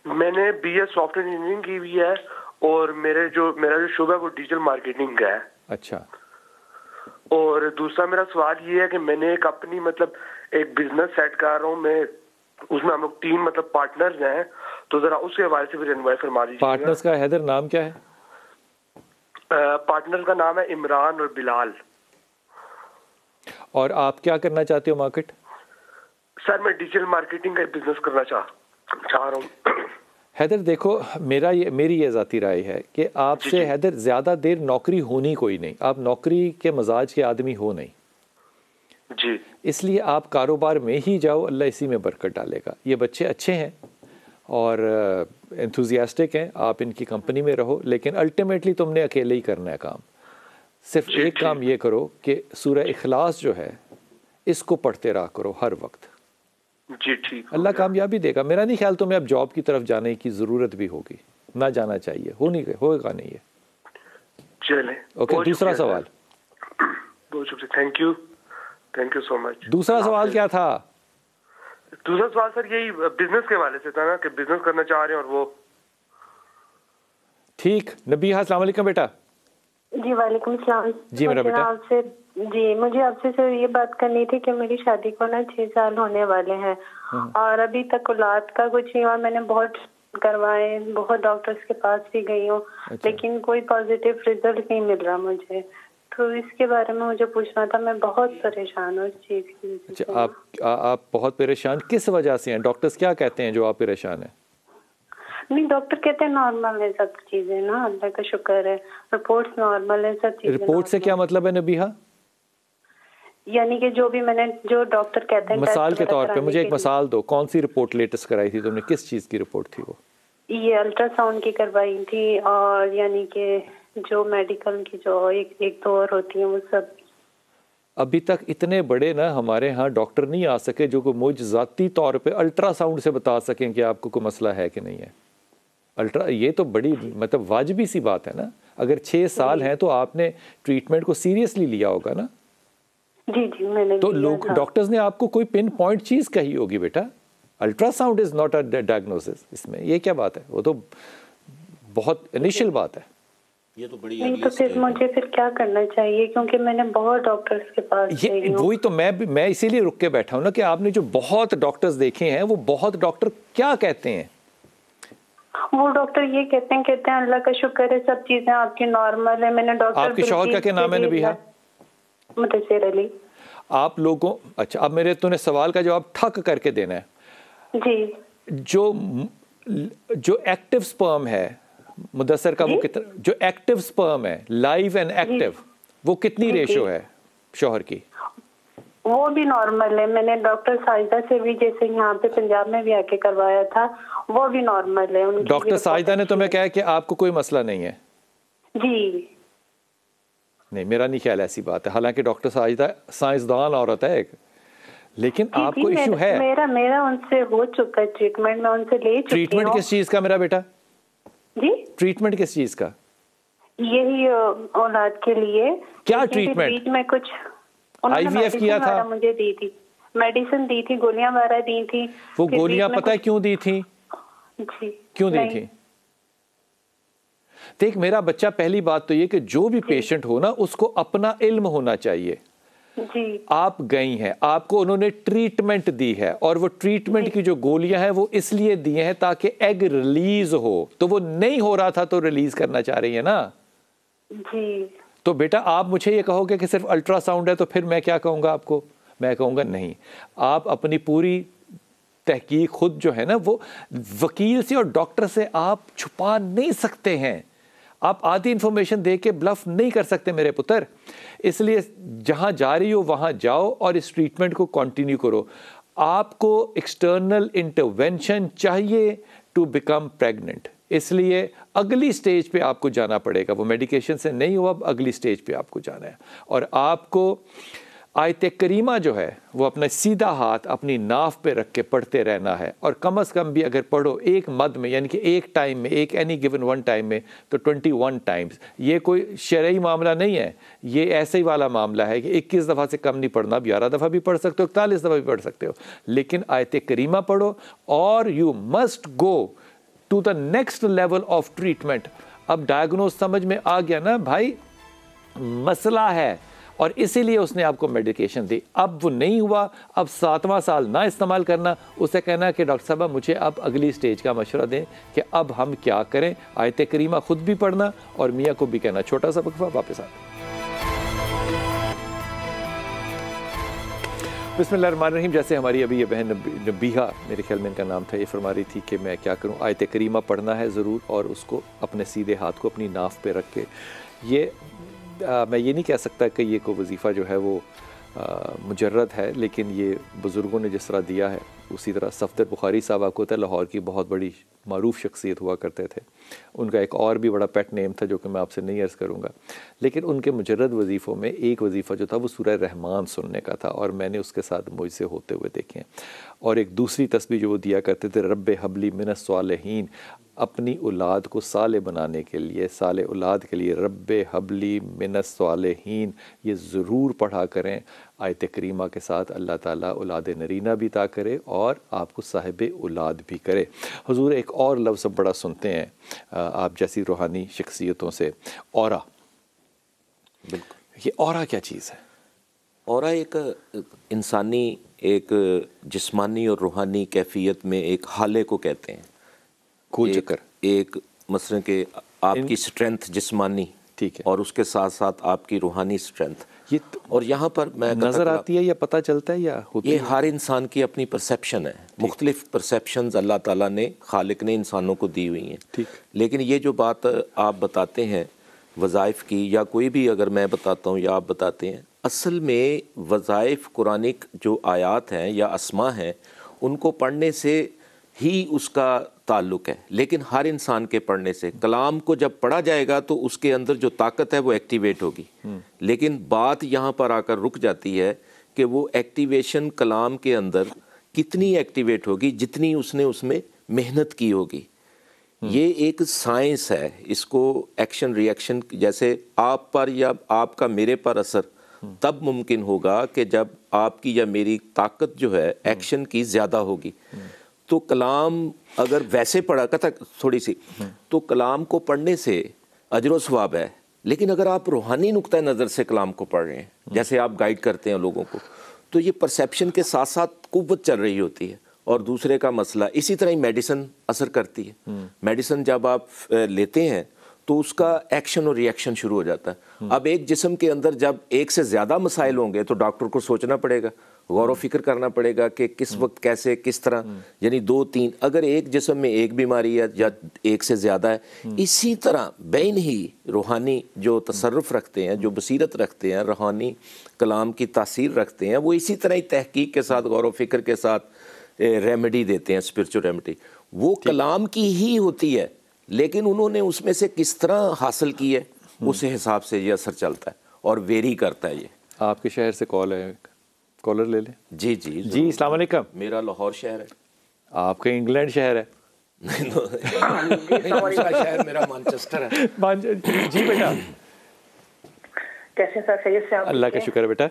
मैंने BS सॉफ्टवेयर इंजीनियरिंग की हुई है, और मेरा जो शुबा है वो डिजिटल मार्केटिंग का है। अच्छा। और दूसरा मेरा सवाल ये है कि मैंने एक अपनी मतलब एक बिजनेस सेट कर रहा हूँ मैं, उसमें हम लोग 3 मतलब पार्टनर्स हैं, तो जरा उसके हवाले से फिर इन्वाइट फरमा दीजिए। पार्टनर्स का हैदर नाम क्या है? पार्टनर का नाम है इमरान और बिलाल। और आप क्या करना चाहते हो मार्केट? सर मैं डिजिटल मार्केटिंग का बिजनेस करना चाह रहा हूँ। हैदर देखो, मेरी ये ज़ाती राय है कि आपसे हैदर ज़्यादा देर नौकरी होनी कोई नहीं, आप नौकरी के मजाज के आदमी हो नहीं जी, इसलिए आप कारोबार में ही जाओ, अल्लाह इसी में बरकत डालेगा। ये बच्चे अच्छे हैं और एंथुजियास्टिक हैं, आप इनकी कंपनी में रहो, लेकिन अल्टीमेटली तुमने अकेले ही करना है काम। सिर्फ एक काम ये करो कि सूरह इखलास जो है इसको पढ़ते रहा करो हर वक्त। जी ठीक, अल्लाह कामयाबी देगा। मेरा नहीं ख्याल तुम्हें अब जॉब की तरफ जाने की ज़रूरत भी होगी, ना जाना चाहिए, होगा नहीं है। चले ओके, दूसरा सवाल। बहुत शुक्रिया, थैंक यू सो मच। दूसरा सवाल क्या था? दूसरा सवाल सर यही बिजनेस के हवाले से था ना, कि बिजनेस करना चाह रहे हैं और वो। ठीक, नबीहा अस्सलाम वालेकुम बेटा। जी वालेकुम सलाम। जी मेरा बेटा। मुझे आपसे सर ये बात करनी थी कि मेरी शादी को ना 6 साल होने वाले हैं, और अभी तक औलाद का कुछ नहीं, और मैंने बहुत करवाए, बहुत डॉक्टर्स के पास भी गई हूँ। अच्छा। लेकिन कोई पॉजिटिव रिजल्ट नहीं मिल रहा मुझे, तो इसके बारे में मुझे पूछना था। मैं बहुत परेशान हूँ इस चीज़ की। अच्छा, आप बहुत परेशान किस वजह से हैं? डॉक्टर्स क्या कहते हैं जो आप परेशान हैं? नहीं, डॉक्टर कहते हैं नॉर्मल है सब चीजें ना, अल्लाह का शुक्र है, रिपोर्ट्स नॉर्मल है सब चीजें। रिपोर्ट से क्या मतलब है नबीहा? यानी कि जो डॉक्टर कहते हैं। मिसाल के तौर पे मुझे एक मिसाल दो, कौन सी रिपोर्ट लेटेस्ट कराई थी तुमने, किस चीज़ की रिपोर्ट थी वो? ये अल्ट्रासाउंड की करवाई थी, और यानी कि जो मेडिकल की जो एक दो और होती हैं वो सब। अभी तक इतने बड़े ना हमारे यहाँ डॉक्टर नहीं आ सके जो को मुझ ज़ाती तौर पे अल्ट्रासाउंड से बता सकें कि आपको कोई मसला है कि नहीं है। ये तो बड़ी मतलब वाजिबी सी बात है ना। अगर 6 साल हैं तो आपने ट्रीटमेंट को सीरियसली लिया होगा ना। जी मैंने तो लोग डॉक्टर्स ने आपको कोई पिन पॉइंट चीज़ कही होगी बेटा, ultrasound is not a diagnosis. इसमें ये क्या बात है, वो तो बहुत इनिशियल बात है। ये तो बड़ी नहीं, तो फिर मुझे फिर क्या करना चाहिए, क्योंकि मैंने बहुत डॉक्टर्स के पास ये वही तो मैं इसीलिए रुक के बैठा हूँ ना कि आपने जो बहुत डॉक्टर्स देखे हैं वो बहुत डॉक्टर क्या कहते हैं? वो डॉक्टर ये कहते हैं अल्लाह का शुक्र है सब चीजें आपकी नॉर्मल है। मैंने डॉक्टर आपके शौहर का क्या नाम है नबीहा? मुदस्सिर अली। आप लोगों, अच्छा अब मेरे तूने सवाल का जवाब ठक करके देना है जी। जो एक्टिव स्पर्म है मुदस्सिर का, वो कितना, जो एक्टिव स्पर्म है लाइव एंड एक्टिव, वो कितनी रेशियो है शौहर की? वो भी नॉर्मल है। मैंने डॉक्टर साजिदा से भी जैसे यहाँ पे पंजाब में भी आके करवाया था, वो भी नॉर्मल है। डॉक्टर साजिदा ने तुम्हें कहा कि आपको कोई मसला नहीं है? जी नहीं, मेरा नहीं ख्याल ऐसी बात है। हालांकि डॉक्टर साजिदा साइंसदान औरत है एक, लेकिन आपको इशू है। मेरा उनसे हो चुका है ट्रीटमेंट, मैं उनसे ले चुकी हूं। ट्रीटमेंट किस चीज का मेरा बेटा? जी ट्रीटमेंट किस चीज का? यही औलाद के लिए। क्या ट्रीटमेंट? बीच में कुछ IVF किया था? मुझे दी थी, मेडिसिन दी थी, गोलियां वगैरह दी थी। वो गोलियां पता है क्यों दी थी? जी क्यों दी थी? देख मेरा बच्चा, पहली बात तो ये कि जो भी पेशेंट हो ना, उसको अपना इल्म होना चाहिए। जी आप गई हैं, आपको उन्होंने ट्रीटमेंट दी है, और वो ट्रीटमेंट की जो गोलियां हैं वो इसलिए दी हैं ताकि एग रिलीज हो। तो वो नहीं हो रहा था तो रिलीज करना चाह रही है ना। जी तो बेटा आप मुझे ये कहोगे कि सिर्फ अल्ट्रासाउंड है, तो फिर मैं क्या कहूँगा आपको? मैं कहूँगा नहीं, आप अपनी पूरी तहकीक खुद जो है ना, वो वकील से और डॉक्टर से आप छुपा नहीं सकते हैं। आप आधी इंफॉर्मेशन दे के ब्लफ नहीं कर सकते मेरे पुत्र। इसलिए जहाँ जा रही हो वहाँ जाओ और इस ट्रीटमेंट को कंटिन्यू करो। आपको एक्सटर्नल इंटरवेंशन चाहिए टू बिकम प्रेग्नेंट, इसलिए अगली स्टेज पे आपको जाना पड़ेगा। वो मेडिकेशन से नहीं हुआ, अब अगली स्टेज पे आपको जाना है। और आपको आयत करीमा जो है वो अपना सीधा हाथ अपनी नाफ पे रख के पढ़ते रहना है। और कम से कम भी अगर पढ़ो एक मद में, यानी कि एक टाइम में, एक एनी गिवन वन टाइम में, तो 21 टाइम्स। ये कोई शरई मामला नहीं है, ये ऐसे ही वाला मामला है कि 21 दफ़ा से कम नहीं पढ़ना। आप 11 दफ़ा भी पढ़ सकते हो, 41 दफ़ा भी पढ़ सकते हो, लेकिन आयत करीमा पढ़ो। और you must go to the next level of treatment. अब डायग्नोज समझ में आ गया ना भाई, मसला है, और इसीलिए उसने आपको मेडिकेशन दी। अब वो नहीं हुआ, अब 7वां साल ना इस्तेमाल करना। उसे कहना कि डॉक्टर साहब मुझे अब अगली स्टेज का मशवरा दें कि अब हम क्या करें। आयत करीमा खुद भी पढ़ना और मियाँ को भी कहना। छोटा सा वक्फा, वापस आ। बिस्मिल्लाहिर्रहमानिर्रहीम। जैसे हमारी अभी ये बहन नबीहा, मेरे ख्याल में इनका नाम था, ये फरमा रही थी कि मैं क्या करूं, आयत करीमा पढ़ना है ज़रूर, और उसको अपने सीधे हाथ को अपनी नाफ पे रख के। ये मैं ये नहीं कह सकता कि ये कोई वजीफ़ा जो है वो मुजर्रद है, लेकिन ये बुज़ुर्गों ने जिस तरह दिया है उसी तरह। सफदर बुखारी साहब आपको होता है, लाहौर की बहुत बड़ी मारूफ शख्सियत हुआ करते थे। उनका एक और भी बड़ा पेट नेम था जो कि मैं आपसे नहीं अर्ज़ करूँगा, लेकिन उनके मुजर्रद वजीफ़ों में एक वजीफ़ा जो था वो सूरह रहमान सुनने का था, और मैंने उसके साथ मुझसे होते हुए देखे हैं। और एक दूसरी तस्बीह जो वो दिया करते थे, रब्बे हबली मिनस सालिहीन, अपनी औलाद को साले बनाने के लिए, साले औलाद के लिए रब्बे हबली मिनस सालिहीन, ये ज़रूर पढ़ा करें। आयत करीमा के साथ अल्लाह ताला औलाद नरीना भी अता करे और आपको साहिब औलाद भी करे। हुजूर एक और लफ्ज़ बड़ा सुनते हैं आप जैसी रूहानी शख्सियतों से, औरा। बिल्कुल, ये औरा क्या चीज़ है? औरा एक इंसानी, एक जिस्मानी और रूहानी कैफियत में एक हाले को कहते हैं। गोल चक्कर, एक मसलन के आपकी स्ट्रेंथ जिस्मानी, ठीक है, और उसके साथ साथ आपकी रूहानी स्ट्रेंथ। ये और यहाँ पर मैं नज़र आती है या पता चलता है या होती ये है? हर इंसान की अपनी परसेप्शन है। मुख्तलिफ परसेप्शंस अल्लाह ताला ने, खालिक ने इंसानों को दी हुई हैं। ठीक। लेकिन ये जो बात आप बताते हैं वज़ाइफ की, या कोई भी अगर मैं बताता हूँ या आप बताते हैं, असल में वज़ाइफ कुरानिक जो आयात हैं या अस्मा हैं, उनको पढ़ने से ही उसका ताल्लुक़ है। लेकिन हर इंसान के पढ़ने से, कलाम को जब पढ़ा जाएगा तो उसके अंदर जो ताकत है वो एक्टिवेट होगी। लेकिन बात यहाँ पर आकर रुक जाती है कि वो एक्टिवेशन कलाम के अंदर कितनी एक्टिवेट होगी, जितनी उसने उसमें मेहनत की होगी। ये एक साइंस है, इसको एक्शन रिएक्शन, जैसे आप पर या आपका मेरे पर असर तब मुमकिन होगा कि जब आपकी या मेरी ताकत जो है एक्शन की ज़्यादा होगी। तो कलाम अगर वैसे पढ़ा करता थोड़ी सी, तो कलाम को पढ़ने से अजर सवाब है। लेकिन अगर आप रूहानी नुक्ता नज़र से कलाम को पढ़ रहे हैं, जैसे आप गाइड करते हैं लोगों को, तो ये परसेप्शन के साथ साथ कुव्वत चल रही होती है। और दूसरे का मसला, इसी तरह ही मेडिसिन असर करती है। मेडिसिन जब आप लेते हैं तो उसका एक्शन और रिएक्शन शुरू हो जाता है। अब एक जिस्म के अंदर जब एक से ज़्यादा मसाइल होंगे तो डॉक्टर को सोचना पड़ेगा, गौर व फिक्र करना पड़ेगा कि किस वक्त कैसे किस तरह, यानी 2-3, अगर एक जिस्म में एक बीमारी है या एक से ज़्यादा है, इसी तरह बैन ही रूहानी जो तसर्रुफ़ रखते हैं, जो बसीरत रखते हैं, रूहानी कलाम की तासीर रखते हैं, वो इसी तरह ही तहकीक के साथ, गौर व फिक्र के साथ रेमेडी देते हैं, स्पिरिचुअल रेमेडी। वो कलाम की ही होती है, लेकिन उन्होंने उसमें से किस तरह हासिल की है उस हिसाब से ये असर चलता है और वेरी करता है। ये आपके शहर से कॉल है, कॉलर ले लें। जी जी जी, अस्सलाम वालेकुम। मेरा लाहौर शहर है। आपका इंग्लैंड शहर है? नहीं, दूसरा शहर मेरा मैनचेस्टर है। जी बेटा, कैसे सर, सही से आप? अल्लाह का शुक्र है बेटा।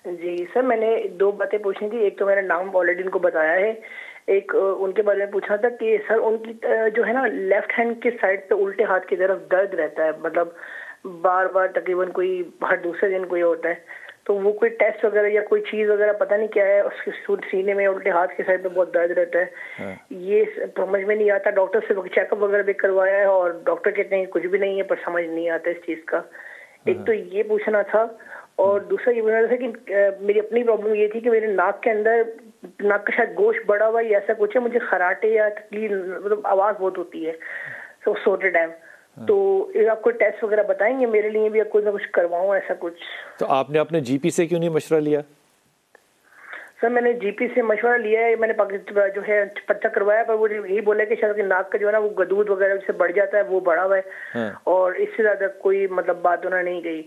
जी सर, मैंने 2 बातें पूछनी थी। एक तो मैंने नाम ऑलरेडी उनको बताया है, एक उनके बारे में पूछना था कि सर उनकी जो है ना लेफ्ट हैंड के साइड पे उल्टे हाथ की तरफ दर्द रहता है, मतलब बार बार तकरीबन कोई हर दूसरे दिन कोई होता है, तो वो कोई टेस्ट वगैरह या कोई चीज वगैरह पता नहीं क्या है, उसके सीने में उल्टे हाथ के साइड पे बहुत दर्द रहता है। ये समझ में नहीं आता, डॉक्टर से चेकअप वगैरह भी करवाया है और डॉक्टर कहते हैं कुछ भी नहीं है, पर समझ नहीं आता इस चीज का। एक तो ये पूछना था, और दूसरा ये पूछना था कि मेरी अपनी प्रॉब्लम ये थी कि मेरे नाक के अंदर, नाक का शायद गोश्त बड़ा हुआ या ऐसा कुछ है, मुझे खराटे या तकलीफ, मतलब आवाज बहुत होती है तो सोते टाइम। तो आप कोई टेस्ट वगैरह बताएंगे मेरे लिए भी, कुछ ना कुछ करवाऊं ऐसा कुछ? तो आपने अपने जीपी से क्यों नहीं मशवरा लिया? सर मैंने जीपी से मशवरा लिया है, मैंने जो है पर्चा करवाया, पर वो यही बोला कि शायद नाक का जो है ना वो गदूद वगैरह से बढ़ जाता है, वो बढ़ा हुआ है। और इससे ज्यादा कोई मतलब बात होना नहीं गई।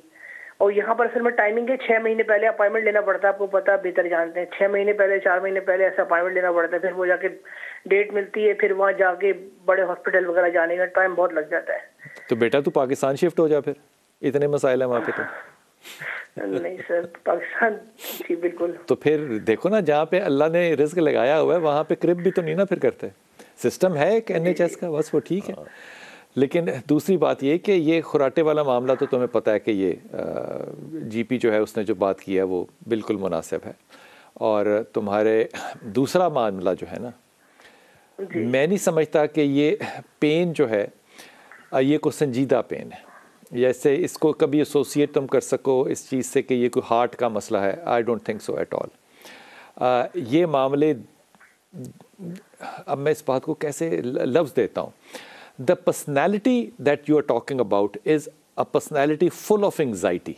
और यहाँ पर सर मैं टाइमिंग के 6 महीने पहले अपॉइंटमेंट लेना पड़ता है, आपको पता बेहतर जानते हैं, 6 महीने पहले 4 महीने पहले ऐसा अपॉइंटमेंट लेना पड़ता है, फिर वो जाके डेट मिलती है, फिर वहाँ जाके बड़े हॉस्पिटल वगैरह जाने का टाइम बहुत लग जाता है। तो बेटा तू पाकिस्तान शिफ्ट हो जा, फिर इतने मसाइल है वहाँ पे। तो नहीं सर, पाकिस्तान जी बिल्कुल। तो फिर देखो ना, जहाँ पे अल्लाह ने रिस्क लगाया हुआ है वहाँ पे क्रिब भी तो नहीं ना फिर करते। सिस्टम है एक NHS का, बस वो ठीक है। लेकिन दूसरी बात ये कि ये खुराटे वाला मामला तो तुम्हें पता है कि ये जीपी जो है उसने जो बात की है वो बिल्कुल मुनासिब है। और तुम्हारे दूसरा मामला जो है ना, मैं नहीं समझता कि ये पेन जो है ये कोई संजीदा पेन है, जैसे इसको कभी एसोसिएट तुम कर सको इस चीज़ से कि ये कोई हार्ट का मसला है। I don't think so at all. ये मामले, अब मैं इस बात को कैसे लफ्ज़ देता हूँ, the personality that you are talking about is a personality full of anxiety.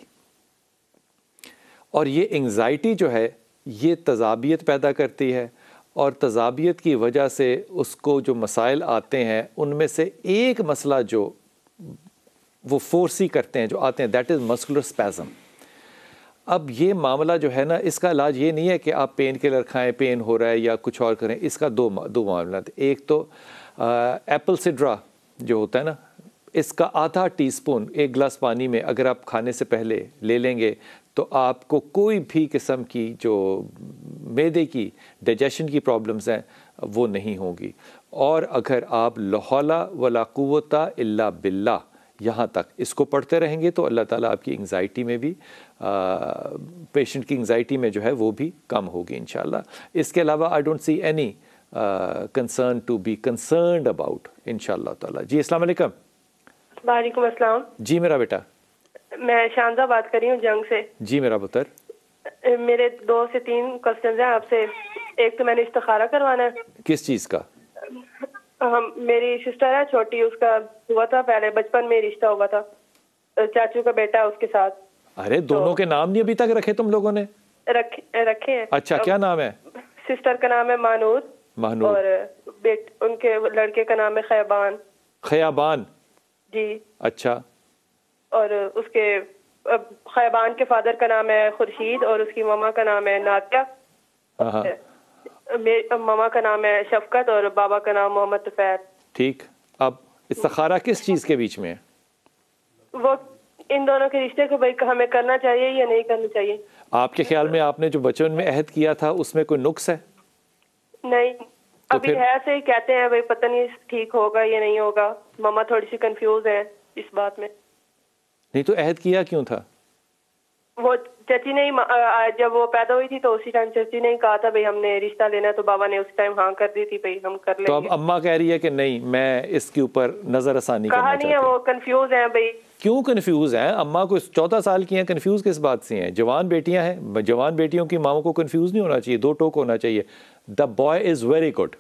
और ये एंग्जाइटी जो है ये तज़ाबियत पैदा करती है, और तज़ाबियत की वजह से उसको जो मसाइल आते हैं उनमें से एक मसला जो वो फोर्सी करते हैं जो आते हैं, दैट इज़ मस्कुलर स्पैज़म। अब ये मामला जो है ना, इसका इलाज ये नहीं है कि आप पेन किलर खाएं, पेन हो रहा है या कुछ और करें। इसका दो मामला थे। एक तो एप्पल सिड्रा जो होता है ना, इसका आधा टीस्पून 1 गिलास पानी में अगर आप खाने से पहले ले लेंगे तो आपको कोई भी किस्म की जो मैदे की डाइजेशन की प्रॉब्लम्स हैं वो नहीं होगी। और अगर आप ला हौला वला कुव्वता इल्ला बिल्लाह यहाँ तक इसको पढ़ते रहेंगे तो अल्लाह ताला आपकी एंग्जाइटी में भी, पेशेंट की एंग्जाइटी में जो है वो भी कम होगी इंशाल्लाह। इसके अलावा I don't see any concern to be concerned about इंशाल्लाह ताला। जी अस्सलाम वालेकुम। वालेकुम अस्सलाम। जी मेरा बेटा। मैं शानजा बात कर रही हूँ जंग से। जी मेरा पुत्र। मेरे 2 से 3 क्वेश्चन हैं आपसे। एक तो मैंने इस्तिखारा करवाना है। किस चीज़ का? मेरी सिस्टर है छोटी, उसका हुआ था पहले, बचपन में रिश्ता हुआ था, चाचू का बेटा उसके साथ। अरे दोनों के नाम नहीं अभी तक रखे तुम लोगों ने? रखे हैं। अच्छा, क्या नाम है? सिस्टर का नाम है मानूर, और उनके लड़के का नाम है खयाबान। खयाबान जी। अच्छा। और उसके खयाबान के फादर का नाम है खुर्शीद और उसकी मामा का नाम है नातिया। मामा का नाम है शफकत और बाबा का नाम मोहम्मद तुफैर। ठीक। अब इस्तिखारा किस चीज़ के बीच में है? वो इन दोनों के रिश्ते को भाई हमें करना चाहिए या नहीं करना चाहिए? आपके ख्याल में आपने जो बचपन में अहद किया था उसमें कोई नुक्स है? नहीं, तो अभी है से ही कहते हैं भाई, पता नहीं ठीक होगा या नहीं होगा। मामा थोड़ी सी कंफ्यूज है इस बात में। नहीं तो अहद किया क्यों था? वो चाची ने जब वो पैदा हुई थी तो उसी टाइम चाची ने कहा था भाई हमने रिश्ता लेना है, तो बाबा ने उस टाइम हाँ कर दी थी भाई हम कर लेंगे। तो अब अम्मा कह रही है कि नहीं मैं इसके ऊपर नजर आसानी करना चाहती हूं। कहा नहीं है, वो कंफ्यूज है भाई। क्यों कंफ्यूज हैं? अम्मा को 14 साल की हैं, कंफ्यूज किस बात से हैं? जवान बेटियां हैं, जवान बेटियों की माओ को कंफ्यूज नहीं होना चाहिए, दो टोक होना चाहिए। The boy is very good.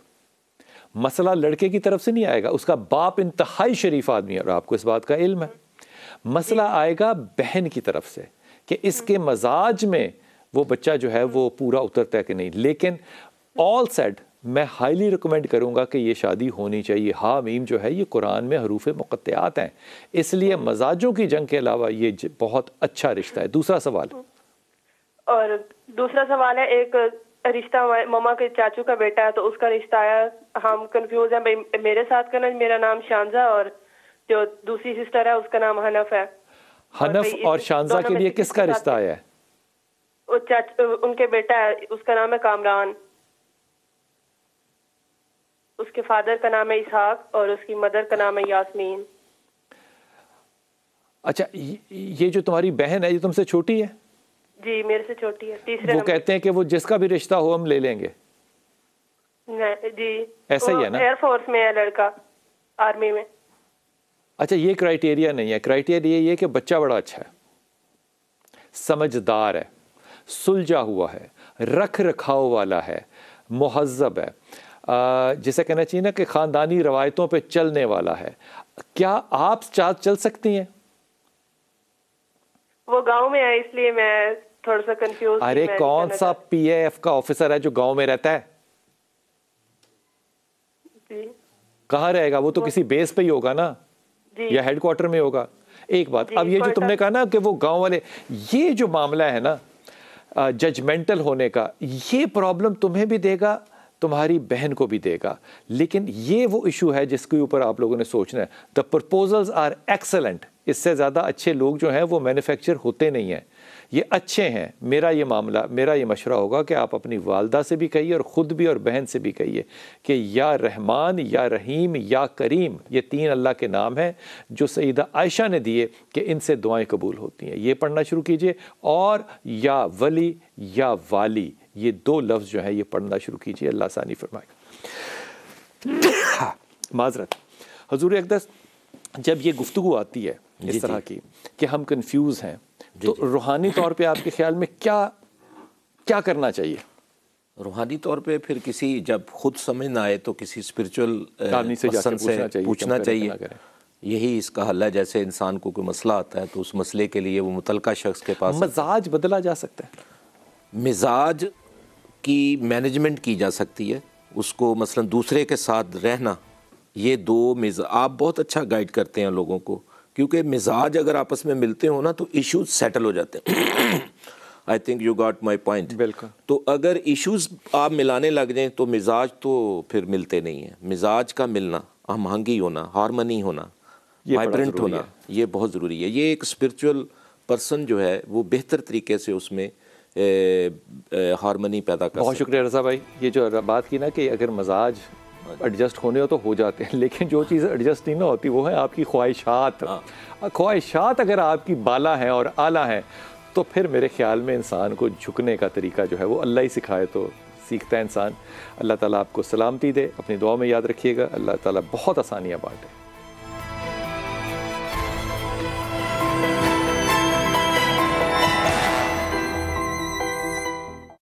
मसला लड़के की तरफ से नहीं आएगा, उसका बाप इंतहाई शरीफ आदमी है और आपको इस बात का इल्म है। मसला आएगा बहन की तरफ से कि इसके मजाज में वो बच्चा जो है वो पूरा उतरता है कि नहीं। लेकिन ऑल सेड मैं हाईली रिकमेंड करूंगा कि ये शादी होनी चाहिए। हा मीम जो है ये कुरान में हरूफ मुक़त्तिआत हैं, इसलिए मजाजों की जंग के अलावा ये बहुत अच्छा रिश्ता है। दूसरा सवाल। और दूसरा सवाल है, एक रिश्ता मामा के चाचू का बेटा है तो उसका रिश्ता आया, हम कंफ्यूज हैं भाई मेरे साथ करना। मेरा नाम शानजा और जो दूसरी सिस्टर है उसका नाम हनफ है। हनफ और शानजा के लिए किसका रिश्ता आया है? उनके बेटा है, उसका नाम है कामरान, उसके फादर का नाम है इसहाक और उसकी मदर का नाम है यास्मीन। अच्छा, ये जो तुम्हारी बहन है ये तुमसे छोटी है? जी मेरे से छोटी है, तीसरे वो नंबर। कहते हैं कि वो जिसका भी रिश्ता हो हम ले लेंगे, जी ऐसा ही है ना? एयरफोर्स में है लड़का, आर्मी में। अच्छा, ये क्राइटेरिया नहीं है, क्राइटेरिया ये कि बच्चा बड़ा अच्छा है, समझदार है, सुलझा हुआ है, रख रखाव वाला है, मुहज़्ज़ब है, जिसे कहना चाहिए ना कि ख़ानदानी रवायतों पे चलने वाला है। क्या आप साथ चल सकती हैं? वो गांव में है इसलिए मैं थोड़ा सा कंफ्यूज। अरे कौन सा पीएएफ का ऑफिसर है जो गांव में रहता है? जी कहाँ रहेगा वो? तो किसी बेस पे ही होगा ना, या हेडक्वार्टर में होगा। एक बात, अब ये जो तुमने कहा ना कि वो गांव वाले, ये जो मामला है ना जजमेंटल होने का, ये प्रॉब्लम तुम्हें भी देगा, तुम्हारी बहन को भी देगा, लेकिन ये वो इशू है जिसके ऊपर आप लोगों ने सोचना है। द प्रपोजल्स आर एक्सेलेंट, इससे ज़्यादा अच्छे लोग जो हैं वो मैन्युफैक्चर होते नहीं हैं, ये अच्छे हैं। मेरा ये मशवरा होगा कि आप अपनी वालदा से भी कहिए और ख़ुद भी और बहन से भी कहिए कि या रहमान या रहीम या करीम, ये 3 अल्लाह के नाम हैं जो सईदा आयशा ने दिए कि इनसे दुआएं कबूल होती हैं। ये पढ़ना शुरू कीजिए, और या वली या वाली, ये 2 लफ्ज़ जो है ये पढ़ना शुरू कीजिए। अल्लाह आसानी फरमाएगा। माजरत हुज़ूर अक़दस, जब ये गुफ्तगू आती है इस तरह की कि हम कंफ्यूज हैं, तो रूहानी तौर पे आपके ख्याल में क्या करना चाहिए? रूहानी तौर पे फिर किसी, जब खुद समझ ना आए तो किसी स्पिरिचुअल पर्सन से पूछना चाहिए। यही इसका हल है। जैसे इंसान को कोई मसला आता है तो उस मसले के लिए वो मुतलका शख्स के पास। मिजाज बदला जा सकता है, मिजाज की मैनेजमेंट की जा सकती है। उसको मसलन दूसरे के साथ रहना, ये 2 मिजाज आप बहुत अच्छा गाइड करते हैं लोगों को, क्योंकि मिजाज अगर आपस में मिलते हो ना तो इश्यूज सेटल हो जाते हैं। I think you got my point. बिल्कुल। तो अगर इश्यूज आप मिलाने लग जाएं तो मिजाज तो फिर मिलते नहीं हैं। मिजाज का मिलना, हमहंगी होना, हारमनी होना, वाइब्रेंट होना, ये बहुत ज़रूरी है। ये एक स्पिरिचुअल पर्सन जो है वो बेहतर तरीके से उसमें हारमनी पैदा कर। बहुत शुक्रिया रज़ा भाई। ये जो बात की ना कि अगर मजाज एडजस्ट होने हो तो हो जाते हैं, लेकिन जो चीज़ एडजस्ट नहीं ना होती वो है आपकी ख्वाहिशात। ख्वाहिशात अगर आपकी बाला हैं और आला हैं तो फिर मेरे ख्याल में इंसान को झुकने का तरीका जो है वो अल्लाह ही सिखाए तो सीखता है इंसान। अल्लाह ताला आपको सलामती दे, अपनी दुआ में याद रखिएगा। अल्लाह ताला बहुत आसानियाँ बांटे।